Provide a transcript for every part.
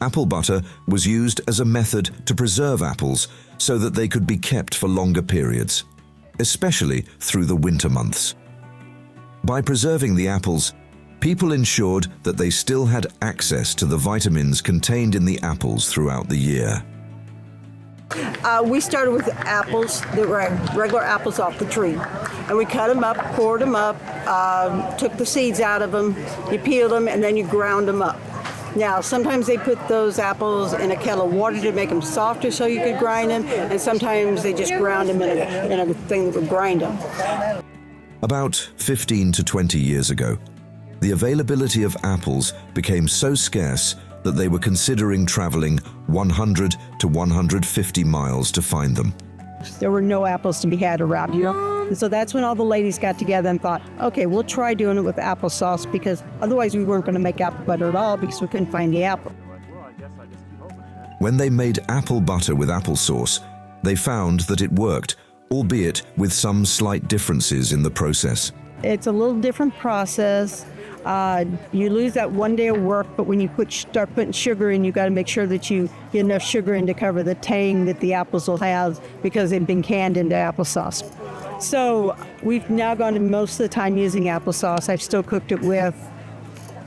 Apple butter was used as a method to preserve apples so that they could be kept for longer periods, especially through the winter months. By preserving the apples, people ensured that they still had access to the vitamins contained in the apples throughout the year. We started with apples that were regular apples off the tree. And we cut them up, cored them up, took the seeds out of them, you peeled them, and then you ground them up. Now, sometimes they put those apples in a kettle of water to make them softer so you could grind them, and sometimes they just ground them in a thing that would grind them. About 15 to 20 years ago, the availability of apples became so scarce that they were considering traveling 100 to 150 miles to find them. There were no apples to be had around here. And so that's when all the ladies got together and thought, okay, we'll try doing it with applesauce, because otherwise we weren't going to make apple butter at all because we couldn't find the apple. When they made apple butter with applesauce, they found that it worked, albeit with some slight differences in the process. It's a little different process. You lose that one day of work, but when you start putting sugar in, you got to make sure that you get enough sugar in to cover the tang that the apples will have because they've been canned into applesauce. So we've now gone to most of the time using applesauce. I've still cooked it with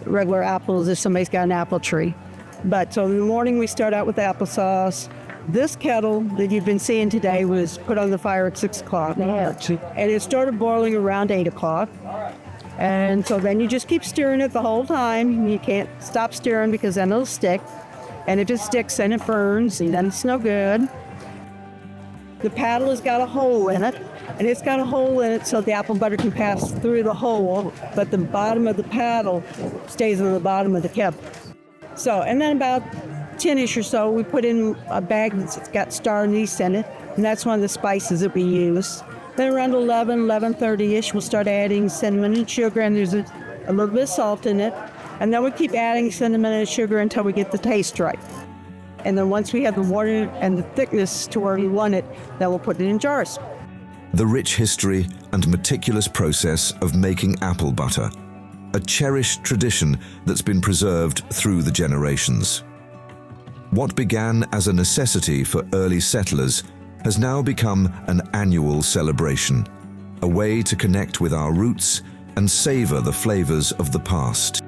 regular apples if somebody's got an apple tree. But so in the morning we start out with applesauce. This kettle that you've been seeing today was put on the fire at 6 o'clock. And it started boiling around 8 o'clock. And so then you just keep stirring it the whole time. You can't stop stirring because then it'll stick. And if it sticks, then it burns, and then it's no good. The paddle has got a hole in it, and it's got a hole in it so the apple butter can pass through the hole, but the bottom of the paddle stays on the bottom of the kettle. So, and then about 10-ish or so, we put in a bag that's got star anise in it, and that's one of the spices that we use. Then around 11:30-ish, we'll start adding cinnamon and sugar, and there's a little bit of salt in it. And then we keep adding cinnamon and sugar until we get the taste right. And then once we have the water and the thickness to where we want it, then we'll put it in jars. The rich history and meticulous process of making apple butter, a cherished tradition that's been preserved through the generations. What began as a necessity for early settlers has now become an annual celebration, a way to connect with our roots and savor the flavors of the past.